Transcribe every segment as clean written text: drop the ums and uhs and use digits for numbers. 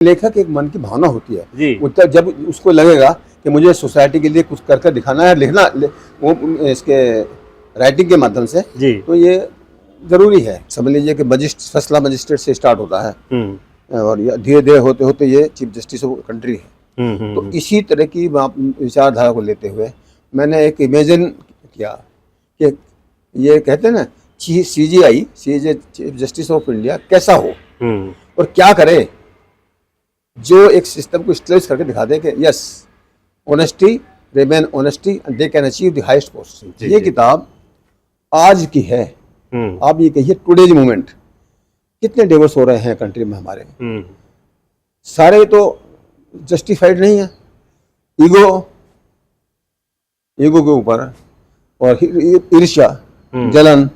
लेखक एक मन की भावना होती है जी। वो तब जब उसको लगेगा कि मुझे सोसाइटी के लिए कुछ कर दिखाना है, लिखना वो इसके राइटिंग के माध्यम से, जी। तो ये जरूरी है। समझ लीजिए कि फैसला मजिस्ट्रेट से स्टार्ट होता है और धीरे धीरे होते होते ये चीफ जस्टिस ऑफ कंट्री है। तो इसी तरह की विचारधारा को लेते हुए मैंने एक इमेजिन किया कि ये कहते हैं ना, CJI chief justice of India कैसा हो और क्या करे, जो एक सिस्टम को स्टेब्लिश करके दिखा दे कि yes honesty remain honesty and they can achieve the highest post. ये किताब आज की है। आप ये कहिए टुडेज मोमेंट, कितने डिवोर्स हो रहे हैं कंट्री में हमारे, सारे तो जस्टिफाइड नहीं है। ईगो के ऊपर और ईर्ष्या, जलन,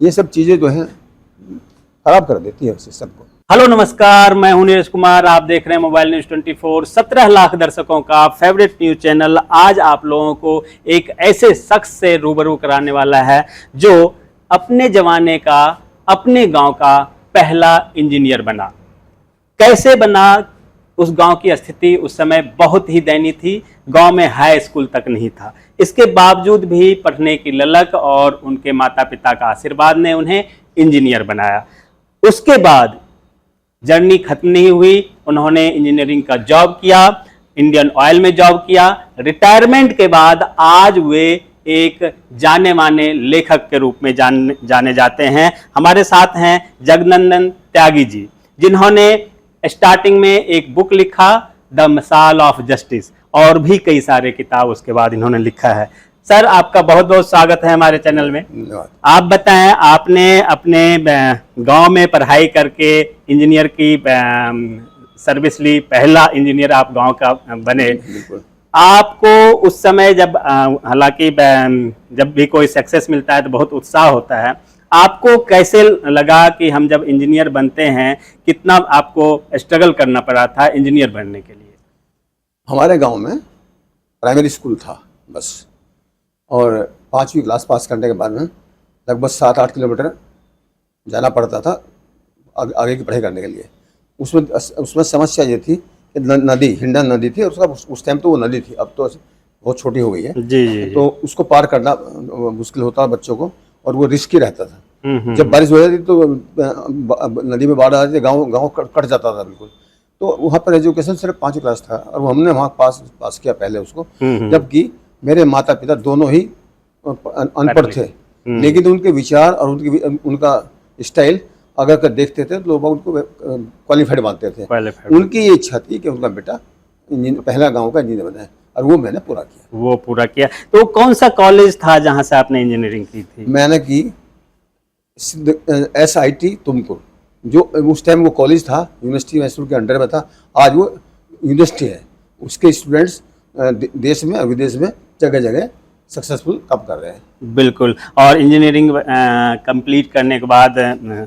ये सब चीजें जो हैं खराब कर देती है सिस्टम को। हेलो नमस्कार, मैं हूं नीरज कुमार। आप देख रहे हैं मोबाइल न्यूज 24। 17 लाख दर्शकों का फेवरेट न्यूज चैनल आज आप लोगों को एक ऐसे शख्स से रूबरू कराने वाला है जो अपने जमाने का, अपने गांव का पहला इंजीनियर बना। कैसे बना, उस गांव की स्थिति उस समय बहुत ही दयनीय थी। गांव में हाई स्कूल तक नहीं था। इसके बावजूद भी पढ़ने की ललक और उनके माता पिता का आशीर्वाद ने उन्हें इंजीनियर बनाया। उसके बाद जर्नी खत्म नहीं हुई, उन्होंने इंजीनियरिंग का जॉब किया, इंडियन ऑयल में जॉब किया। रिटायरमेंट के बाद आज वे एक जाने माने लेखक के रूप में जाने जाते हैं। हमारे साथ हैं जगनंदन त्यागी जी, जिन्होंने स्टार्टिंग में एक बुक लिखा, द मिसाल ऑफ जस्टिस, और भी कई सारे किताब उसके बाद इन्होंने लिखा है। सर, आपका बहुत बहुत स्वागत है हमारे चैनल में। आप बताएं, आपने अपने गांव में पढ़ाई करके इंजीनियर की सर्विस ली, पहला इंजीनियर आप गांव का बने। आपको उस समय जब हालांकि जब भी कोई सक्सेस मिलता है तो बहुत उत्साह होता है, आपको कैसे लगा कि हम जब इंजीनियर बनते हैं, कितना आपको स्ट्रगल करना पड़ा था इंजीनियर बनने के लिए? हमारे गांव में प्राइमरी स्कूल था बस, और 5वीं क्लास पास करने के बाद में लगभग 7-8 किलोमीटर जाना पड़ता था आगे की पढ़ाई करने के लिए। उसमें समस्या ये थी कि नदी, हिंडन नदी थी, और उसका उस टाइम तो वो नदी थी, अब तो बहुत छोटी हो गई है। जी। तो उसको पार करना मुश्किल होता बच्चों को, और वो रिस्की रहता था। जब बारिश हो जाती तो नदी में बाढ़ आ जाती, गाँव कट जाता था बिल्कुल। तो वहाँ पर एजुकेशन सिर्फ 5वीं क्लास था, और हमने वहाँ पास किया पहले उसको। जबकि मेरे माता पिता दोनों ही अनपढ़ थे, लेकिन उनके विचार और उनका स्टाइल अगर देखते थे तो लोग उनको क्वालिफाइड मानते थे। उनकी ये इच्छा थी कि उनका बेटा पहला गांव का इंजीनियर बना है, और वो मैंने पूरा किया। तो कौन सा कॉलेज था जहां से आपने इंजीनियरिंग की थी? मैंने की SIT तुमकुर, जो उस टाइम वो कॉलेज था, यूनिवर्सिटी मैसूर के अंडर में था। आज वो यूनिवर्सिटी है। उसके स्टूडेंट्स देश में और विदेश में जगह जगह सक्सेसफुल काम कर रहे हैं। बिल्कुल। और इंजीनियरिंग कंप्लीट करने के बाद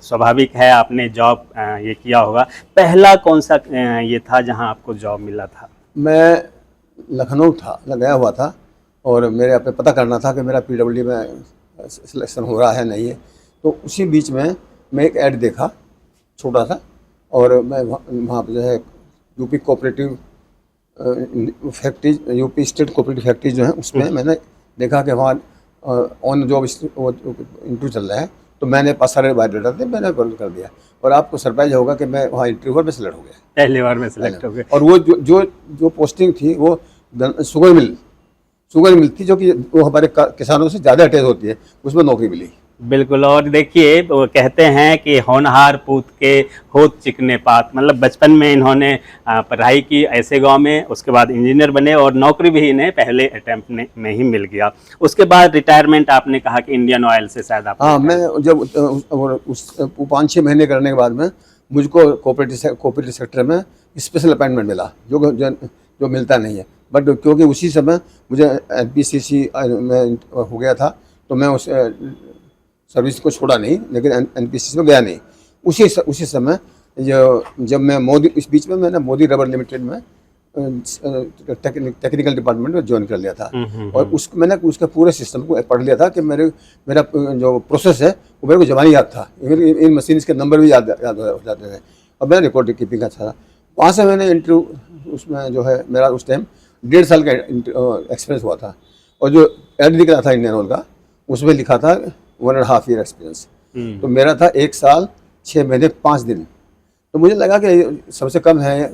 स्वाभाविक है आपने जॉब ये किया होगा। पहला कौन सा ये था जहां आपको जॉब मिला था? मैं लखनऊ गया हुआ था, और मेरे यहाँ पे पता करना था कि मेरा PWD में सिलेक्शन हो रहा है नहीं है। तो उसी बीच में मैं एक ऐड देखा छोटा सा, और मैं वहाँ पर जो है UP cooperative factories, UP state cooperative factories जो है, उसमें मैंने देखा कि वहाँ ऑन जॉब इंटरव्यू चल रहा है। तो मैंने पास सारे बायोडाटा थे, मैंने कर दिया, और आपको सरप्राइज होगा कि मैं वहाँ इंटरव्यू में सेलेक्ट हो गया। पहली बार में सेलेक्ट हो गया। और वो जो पोस्टिंग थी वो शुगर मिल थी, जो कि वो हमारे किसानों से ज़्यादा अटैच होती है, उसमें नौकरी मिली। बिल्कुल। और देखिए, वो कहते हैं कि होनहार पूत के होत चिकने पात, मतलब बचपन में इन्होंने पढ़ाई की ऐसे गांव में, उसके बाद इंजीनियर बने, और नौकरी भी इन्हें पहले अटेम्प्ट में ही मिल गया। उसके बाद रिटायरमेंट आपने कहा कि इंडियन ऑयल से शायद आप? हाँ, मैं जब उस 5-6 महीने करने के बाद में मुझको कोऑपरेटिव सेक्टर में स्पेशल अपॉइंटमेंट मिला, जो मिलता नहीं है। बट क्योंकि उसी समय मुझे NPCC में हो गया था, तो मैं उस सर्विस को छोड़ा नहीं, लेकिन NPCC में गया नहीं। उसी समय जब मैं इस बीच में मैंने मोदी रबर लिमिटेड में टेक्निकल डिपार्टमेंट में ज्वाइन कर लिया था, और मैंने उसके पूरे सिस्टम को पढ़ लिया था कि मेरा जो प्रोसेस है वो मेरे को जबानी याद था। इन मशीन के नंबर भी याद हो जाते थे, और मेरा रिकॉर्ड कीपिंग अच्छा था। वहाँ से मैंने इंटरव्यू उसमें जो है मेरा उस टाइम 1.5 साल का एक्सपीरियंस हुआ था, और जो एड दिख रहा था इंडियन ऑयल का उसमें लिखा था 1.5 ईयर एक्सपीरियंस। तो मेरा था 1 साल 6 महीने 5 दिन। तो मुझे लगा कि सबसे कम है,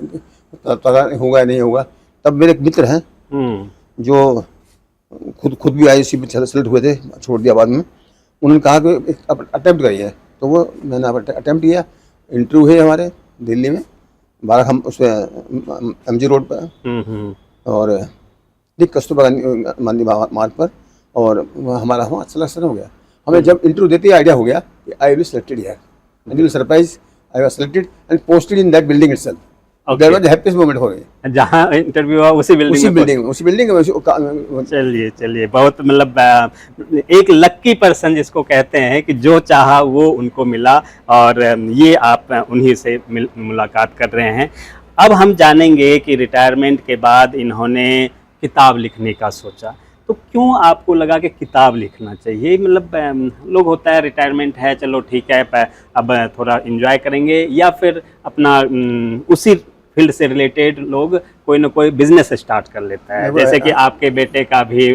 पता होगा या नहीं होगा। तब मेरे एक मित्र हैं जो खुद भी IUC में सेलेक्ट हुए थे, छोड़ दिया बाद में। उन्होंने कहा कि अटेम्प्ट करिए, तो वो मैंने अटेम्प्ट किया। इंटरव्यू है हमारे दिल्ली में 12 हम उस MG रोड पर और कस्तूरबा गांधी मार्ग पर, और हमारा वहाँ सिलेक्शन हो गया। हमें जब इंटरव्यू देते ही आइडिया हो गया कि I will selected here, and you will surprise, I was selected and posted in that building itself. That was the happiest moment for me. जहाँ इंटरव्यू हुआ उसी बिल्डिंग में। चलिए बहुत मतलब एक लक्की पर्सन जिसको कहते हैं कि जो चाहा वो उनको मिला, और ये आप उन्हीं से मुलाकात कर रहे हैं। अब हम जानेंगे कि रिटायरमेंट के बाद इन्होंने किताब लिखने का सोचा, तो क्यों आपको लगा कि किताब लिखना चाहिए? मतलब लोग होता है रिटायरमेंट है, चलो ठीक है अब थोड़ा एंजॉय करेंगे, या फिर अपना उसी फील्ड से रिलेटेड लोग कोई ना कोई बिजनेस स्टार्ट कर लेता है, जैसे कि आपके बेटे का भी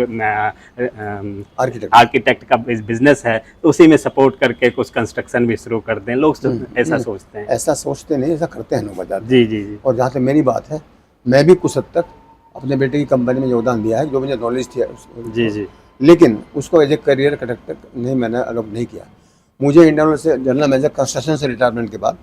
आर्किटेक्ट का बिजनेस है, तो उसी में सपोर्ट करके कुछ कंस्ट्रक्शन भी शुरू कर दें। लोग ऐसा सोचते हैं। ऐसा सोचते नहीं, ऐसा करते हैं लोग बाजार। जी जी जी। और जहाँ तक मेरी बात है, मैं भी कुछ हद तक अपने बेटे की कंपनी में योगदान दिया है, जो मुझे नॉलेज थी जी जी, लेकिन उसको एज ए करियर कंडक्टर नहीं मैंने अडॉप्ट नहीं किया। मुझे इंडियन ऑयल से जनरल मैनेजर कंस्ट्रक्शन से रिटायरमेंट के बाद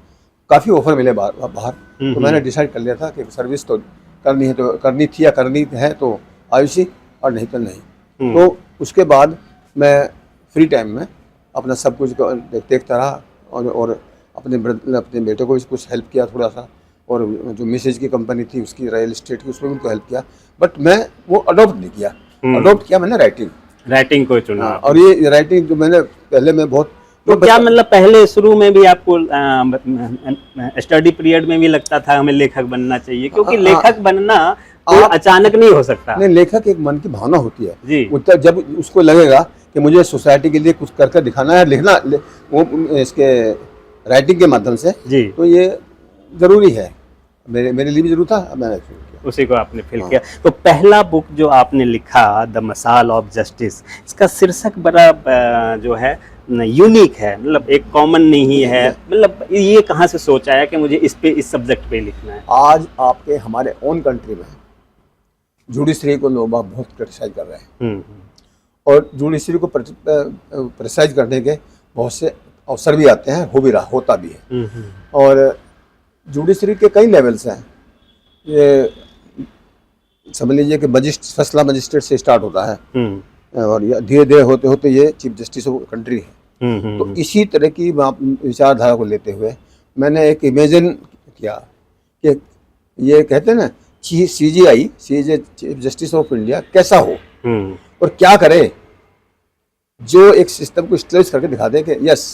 काफ़ी ऑफर मिले बाहर, तो मैंने डिसाइड कर लिया था कि सर्विस तो करनी है, तो करनी थी या करनी है तो IUC, और नहीं तो नहीं। तो उसके बाद मैं फ्री टाइम में अपना सब कुछ देखता रहा, और अपने बेटे को भी कुछ हेल्प किया थोड़ा सा, और जो मिसेज की कंपनी थी उसकी रियल एस्टेट की, उसमें भी उनको हेल्प किया। बट मैं वो अडॉप्ट नहीं किया। अडॉप्ट किया मैंने राइटिंग को चुना। और ये राइटिंग जो मैंने पहले मैं बहुत तो क्या मतलब पहले शुरू में भी आपको स्टडी पीरियड में भी लगता था हमें लेखक बनना चाहिए? क्योंकि लेखक बनना अचानक नहीं हो सकता। नहीं, लेखक एक मन की भावना होती है जी। जब उसको लगेगा कि मुझे सोसाइटी के लिए कुछ करके दिखाना है, लिखना वो इसके राइटिंग के माध्यम से जी, तो ये जरूरी है, मेरे लिए भी जरूर था, मैंने शुरू किया, उसी को आपने फिल किया। तो पहला बुक जो आपने लिखा द मसाल ऑफ जस्टिस, इसका शीर्षक बड़ा जो है यूनिक है, मतलब एक कॉमन नहीं है। मतलब ये कहाँ से सोचा है कि मुझे इस सब्जेक्ट पे लिखना है? आज आपके हमारे ओन कंट्री में जुडिशरी को लोग बहुत क्रिटिसाइज कर रहे हैं, और जुडिशरी को क्रिटिसाइज करने के बहुत से अवसर भी आते हैं, होता भी है। और जुडिशरी के कई लेवल्स हैं। ये समझ लीजिए कि फैसला मजिस्ट्रेट से स्टार्ट होता है, और धीरे धीरे होते होते ये चीफ जस्टिस ऑफ कंट्री है। तो इसी तरह की विचारधारा को लेते हुए मैंने एक इमेजिन किया कि ये कहते हैं ना, CJI chief justice of India कैसा हो और क्या करे, जो एक सिस्टम को स्ट्रेच करके दिखा दे कि yes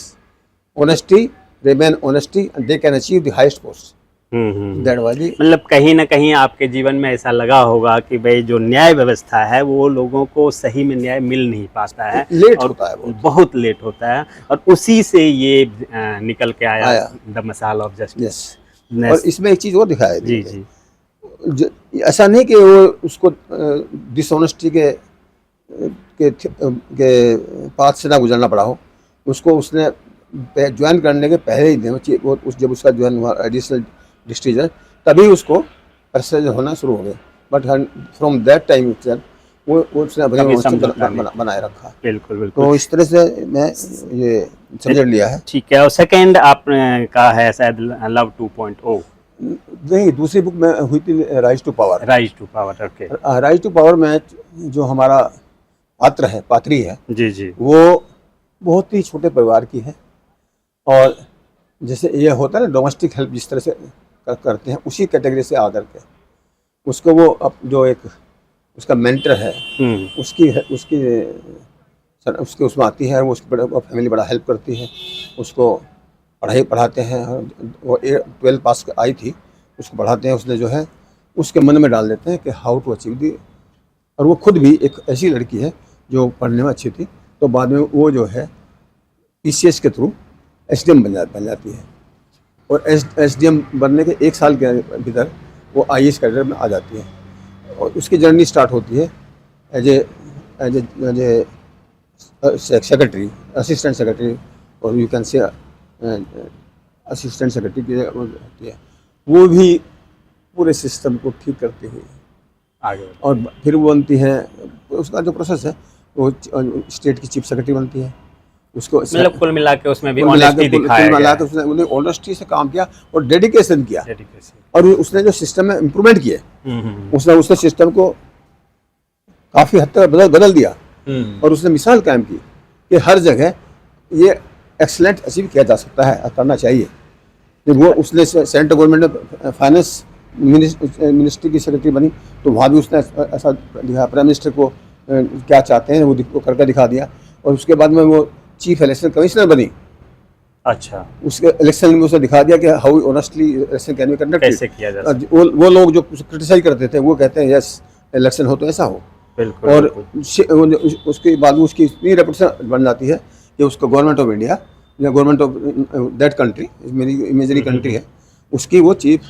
honesty remain honesty and they can achieve the highest post. मतलब कहीं ना कहीं आपके जीवन में ऐसा लगा होगा कि भाई जो न्याय व्यवस्था है वो लोगों को सही में न्याय मिल नहीं पाता है, लेट होता है, बहुत लेट होता है, और उसी से ये निकल के आया द मसाल ऑफ जस्टिस। और इसमें एक चीज और दिखाया है जी जी, ऐसा नहीं कि वो उसको डिसऑनेस्टी के पाथ से ना गुजरना पड़ा हो, उसको उसने ज्वाइन करने के पहले ही जब उसका ज्वाइन हुआ एडिशनल डिस्ट्रिक्ट, तभी उसको प्रेशर होना शुरू हो गया। बट फ्रॉम दैट टाइम वो उसने बनाए रखा। बिल्कुल बिल्कुल। तो इस तरह से मैं ये सब्जेक्ट लिया है। ठीक है। और सेकंड आपने कहा है शायद लव 2.0? नहीं, दूसरी बुक में हुई थी rise to power. Rise to power, okay. Rise to power में जो हमारा पात्री है जी जी, वो बहुत ही छोटे परिवार की है, और जैसे ये होता है ना डोमेस्टिक हेल्प जिस तरह से करते हैं, उसी कैटेगरी से आकर के उसको वो अब जो एक उसका मेंटर है उसके उसमें आती है, वो उसकी फैमिली बड़ा हेल्प करती है, उसको पढ़ाते हैं। वो 12 पास आई थी, उसको पढ़ाते हैं, उसने जो है उसके मन में डाल देते हैं कि हाउ टू अचीव दी। और वो खुद भी एक ऐसी लड़की है जो पढ़ने में अच्छी थी, तो बाद में वो जो है PCS के थ्रू SDM बन जाती है। और SDM बनने के 1 साल के भीतर वो IAS कैडर में आ जाती है और उसकी जर्नी स्टार्ट होती है as a secretary, assistant secretary, और you can say assistant secretary की होती है। वो भी पूरे सिस्टम को ठीक करते हुए आगे और फिर वो बनती है, उसका जो प्रोसेस है वो स्टेट की चीफ सेक्रेटरी बनती है। उसको मतलब कुल मिला के उसमें भी कुल मिला ऑनेस्टी के दिखाया गया है। उसने उन्हें ऑनेस्टी से काम किया और डेडिकेशन किया, Dedication। और उसने जो सिस्टम में इम्प्रूवमेंट किए, उसने सिस्टम को काफ़ी हद तक बदल दिया। और उसने मिसाल कायम की कि हर जगह ये एक्सलेंट अचीव किया जा सकता है, करना चाहिए। जब वो उसने सेंट्रल गवर्नमेंट में फाइनेंस मिनिस्ट्री की सेक्रेटरी बनी तो वहाँ भी उसने ऐसा दिखा, प्राइम मिनिस्टर को क्या चाहते हैं वो करके दिखा दिया। और उसके बाद में वो चीफ इलेक्शन कमिश्नर बनी। अच्छा, उसके इलेक्शन में उसे दिखा दिया कि how honestly election can be conducted, कैसे किया जा सकता वो लोग जो क्रिटिसाइज करते थे वो कहते हैं यस इलेक्शन हो तो ऐसा हो। बिल्कुल। और उसके बाद उसकी इतनी रेपुटेशन बन जाती है कि उसको गवर्नमेंट ऑफ इंडिया या गवर्नमेंट ऑफ दैट कंट्री, मेरी इमेजरी कंट्री है, उसकी वो चीफ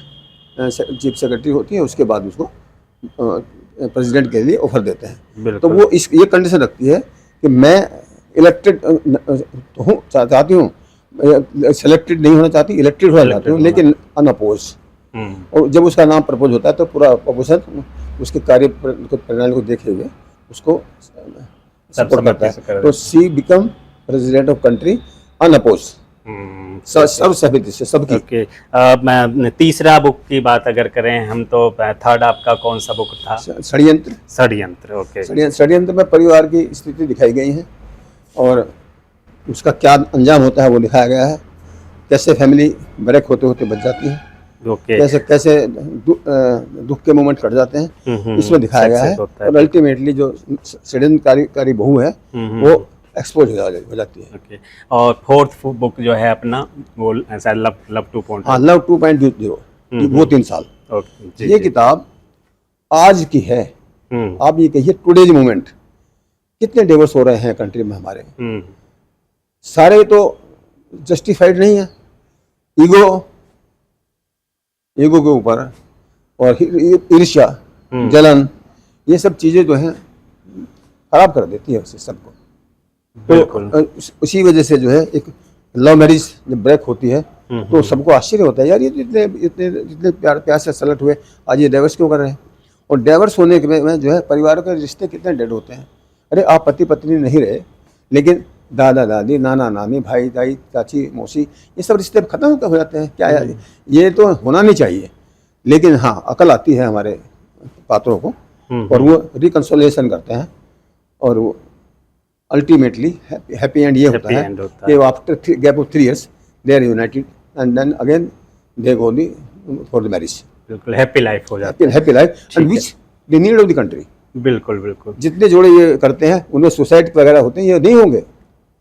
सेक्रेटरी होती है। उसके बाद उसको प्रेसिडेंट के लिए ऑफर देते हैं। तो वो ये कंडीशन रखती है कि मैं इलेक्टेड तो हूँ, चाहती हूँ, सेलेक्टेड नहीं होना चाहती, इलेक्टेड होना चाहती हूँ, लेकिन अनअपोज। और जब उसका नाम प्रपोज होता है तो पूरा अपोजिशन उसके कार्य प्रणाली को देखे हुए उसको सपोर्ट करता है। तो she become president of country unopposed, सब सहमति से सबकी। ओके, मैं तीसरा बुक की बात अगर करें हम तो थर्ड आपका कौन सा बुक था? षड्यंत्र। षड्यंत्र, ओके। षड्यंत्र में परिवार की स्थिति दिखाई गई है और उसका क्या अंजाम होता है वो दिखाया गया है। कैसे फैमिली ब्रेक होते होते बच जाती है, कैसे दुख के मोमेंट कट जाते हैं, इसमें दिखाया गया है। और अल्टीमेटली जो षड्यंत्रकारी बहू है वो एक्सपोज हो जाती है। ओके, और फोर्थ बुक जो है अपना वो ऐसा लव 2.0। हाँ, लव 2.0, वो 3 साल। ये किताब आज की है। आप ये कहिए टुडेज मोमेंट, कितने डिवोर्स हो रहे हैं कंट्री में हमारे, सारे तो जस्टिफाइड नहीं है। ईगो के ऊपर और ईर्ष्या, जलन, ये सब चीजें जो हैं खराब कर देती है सिस्टम को। तो उसी वजह से जो है एक लव मैरिज जब ब्रेक होती है तो सबको आश्चर्य होता है, यार ये इतने प्यार से सेलेक्ट हुए, आज ये डाइवर्स क्यों कर रहे हैं। और डाइवर्स होने के में जो है परिवारों के रिश्ते कितने डेड होते हैं। अरे आप पति पत्नी नहीं रहे, लेकिन दादा दादी, नाना नानी, भाई दाई, चाची मौसी, ये सब रिश्ते खत्म हो जाते हैं। क्या यार, ये तो होना नहीं चाहिए। लेकिन हाँ, अकल आती है हमारे पात्रों को और वो रिकंसोलिएशन करते हैं और वो अल्टीमेटली हैप्पी एंड ये होता है कि after gap of 3 years they are united and then again they go for the marriage. बिल्कुल हैप्पी लाइफ हो जाती है, happy life and which the need of the country. बिल्कुल बिल्कुल। जितने जोड़े ये करते हैं उनमें सुसाइड वगैरह होते हैं, ये नहीं होंगे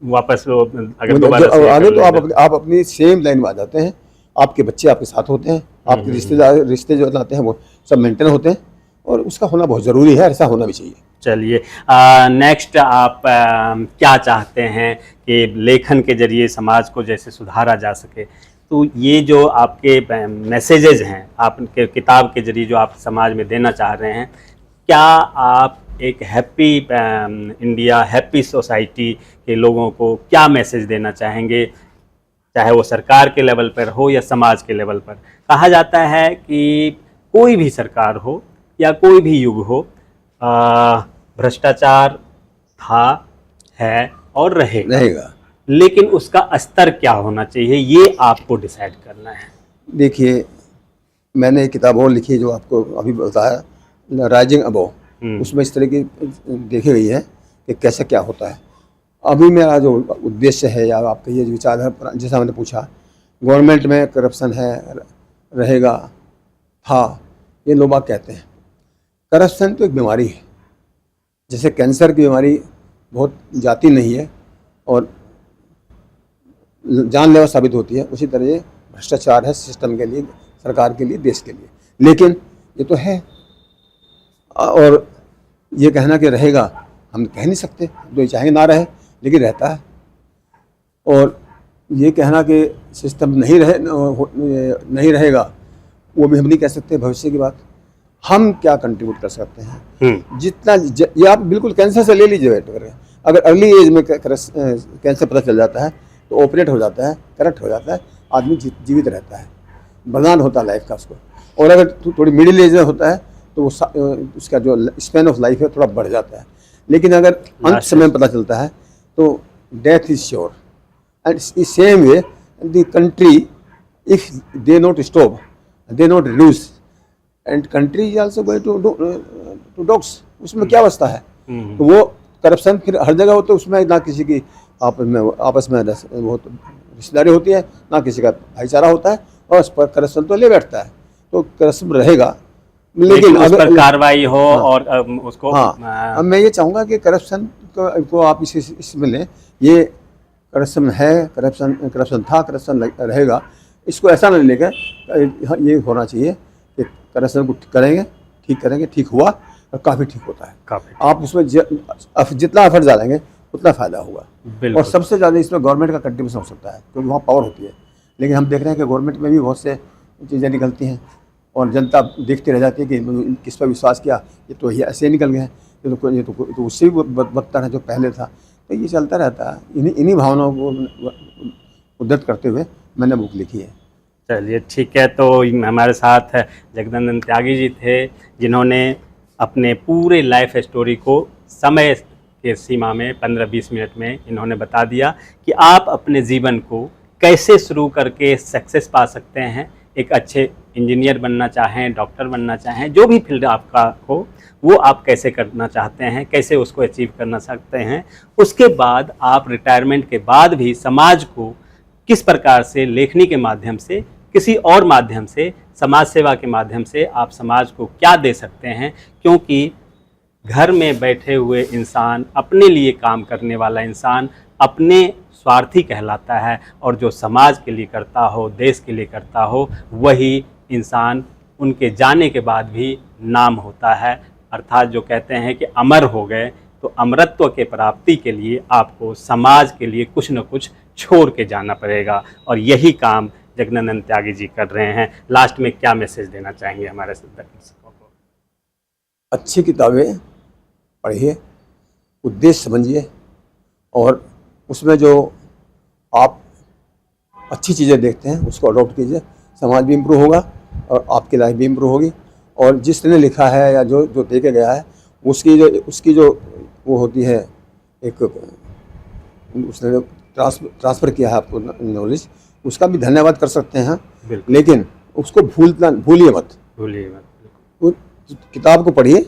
वापस अगर दोबारा आगे तो आप अपनी सेम लाइन में आ जाते हैं। आपके बच्चे आपके साथ होते हैं, आपके रिश्ते जो लाते हैं वो सब मेंटेन होते हैं और उसका होना बहुत ज़रूरी है, ऐसा होना भी चाहिए। चलिए, नेक्स्ट आप क्या चाहते हैं कि लेखन के जरिए समाज को जैसे सुधारा जा सके, तो ये जो आपके मैसेजेज हैं आपके किताब के जरिए जो आप समाज में देना चाह रहे हैं, क्या आप एक हैप्पी इंडिया, हैप्पी सोसाइटी के लोगों को क्या मैसेज देना चाहेंगे, चाहे वो सरकार के लेवल पर हो या समाज के लेवल पर? कहा जाता है कि कोई भी सरकार हो या कोई भी युग हो, भ्रष्टाचार था, है और रहेगा, लेकिन उसका स्तर क्या होना चाहिए ये आपको डिसाइड करना है। देखिए, मैंने एक किताब और लिखी है जो आपको अभी बताया, राइजिंग अबव, उसमें इस तरह की देखी गई है कि कैसे क्या होता है। अभी मेरा जो उद्देश्य है या आपका ये विचार है, जैसा मैंने पूछा, गवर्नमेंट में करप्शन है, रहेगा, था, ये लोग बात कहते हैं। करप्शन तो एक बीमारी है, जैसे कैंसर की बीमारी बहुत जाती नहीं है और जानलेवा साबित होती है, उसी तरह ये भ्रष्टाचार है सिस्टम के लिए, सरकार के लिए, देश के लिए। लेकिन ये तो है, और ये कहना कि रहेगा हम कह नहीं सकते, तो ये चाहे ना रहे, लेकिन रहता है। और ये कहना कि सिस्टम नहीं रहेगा, वो भी हम नहीं कह सकते भविष्य की बात। हम क्या कंट्रीब्यूट कर सकते हैं, जितना ये आप बिल्कुल कैंसर से ले लीजिए वेट करें, अगर अर्ली एज में कैंसर पता चल जाता है तो ऑपरेट हो जाता है, करेक्ट हो जाता है, आदमी जीवित रहता है, बलिदान होता है लाइफ का उसको। और अगर थोड़ी मिडिल एज में होता है तो वो उसका जो स्पैन ऑफ लाइफ है थोड़ा बढ़ जाता है। लेकिन अगर अंत समय पता चलता है तो death is sure. And same way the country, if they not stop, they not reduce, and country is also going to dogs. उसमें क्या अवस्था है? तो वो करप्शन फिर हर जगह होता है, उसमें ना किसी की आपस में बहुत रिश्तेदारी होती है, ना किसी का भाईचारा होता है, और उस पर करप्शन तो ले बैठता है। तो करप्शन रहेगा, लेकिन उस पर कार्रवाई हो। हाँ, और उसको अब मैं ये चाहूँगा कि करप्शन को आप इसमें लें, ये करप्शन है, करप्शन था, करप्शन रहेगा, इसको ऐसा नहीं लेकर ये होना चाहिए कि करप्शन को ठीक करेंगे, ठीक हुआ और काफ़ी ठीक होता है। आप उसमें जितना एफर्ट डालेंगे उतना फ़ायदा होगा। और सबसे ज़्यादा इसमें गवर्नमेंट का कंट्रीब्यूशन हो सकता है, क्योंकि वहाँ पावर होती है। लेकिन हम देख रहे हैं कि गवर्नमेंट में भी बहुत से चीज़ें निकलती हैं और जनता देखती रह जाती है कि किस पर विश्वास किया, ये तो ये ऐसे निकल गए हैं, ये तो उससे भी बदतर है जो पहले था। तो ये चलता रहता है। इन्हीं भावनाओं को उद्धृत करते हुए मैंने बुक लिखी है। चलिए ठीक है। तो हमारे साथ जगनंदन त्यागी जी थे, जिन्होंने अपने पूरे लाइफ स्टोरी को समय के सीमा में 15-20 मिनट में इन्होंने बता दिया कि आप अपने जीवन को कैसे शुरू करके सक्सेस पा सकते हैं। एक अच्छे इंजीनियर बनना चाहें, डॉक्टर बनना चाहें, जो भी फील्ड आपका हो, वो आप कैसे करना चाहते हैं, कैसे उसको अचीव करना सकते हैं। उसके बाद आप रिटायरमेंट के बाद भी समाज को किस प्रकार से लेखनी के माध्यम से, किसी और माध्यम से, समाज सेवा के माध्यम से आप समाज को क्या दे सकते हैं। क्योंकि घर में बैठे हुए इंसान, अपने लिए काम करने वाला इंसान अपने स्वार्थी कहलाता है, और जो समाज के लिए करता हो, देश के लिए करता हो, वही इंसान उनके जाने के बाद भी नाम होता है। अर्थात जो कहते हैं कि अमर हो गए, तो अमरत्व के प्राप्ति के लिए आपको समाज के लिए कुछ न कुछ छोड़ के जाना पड़ेगा, और यही काम जगनंदन त्यागी जी कर रहे हैं। लास्ट में क्या मैसेज देना चाहेंगे हमारे दर्शकों को? अच्छी किताबें पढ़िए, उद्देश्य समझिए, और उसमें जो आप अच्छी चीज़ें देखते हैं उसको अडॉप्ट कीजिए। समाज भी इम्प्रूव होगा और आपकी लाइफ भी इम्प्रूव होगी। और जिसने लिखा है या जो दे के गया है, उसकी जो वो होती है, एक उसने ट्रांसफ़र किया है आपको नॉलेज, उसका भी धन्यवाद कर सकते हैं। लेकिन उसको भूलिए मत। वो किताब को पढ़िए,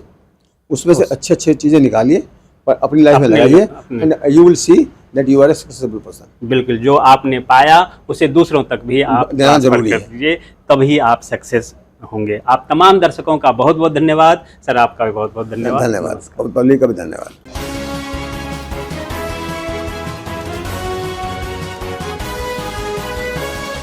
उसमें से अच्छे चीज़ें निकालिए और अपनी लाइफ में लगाइए, and you will see that you are a successful person. बिल्कुल, जो आपने पाया उसे दूसरों तक भी आप देना जरूरी है, तभी आप सक्सेस होंगे। आप तमाम दर्शकों का बहुत बहुत धन्यवाद। सर आपका भी बहुत बहुत धन्यवाद। धन्यवाद, पब्लिक का भी धन्यवाद।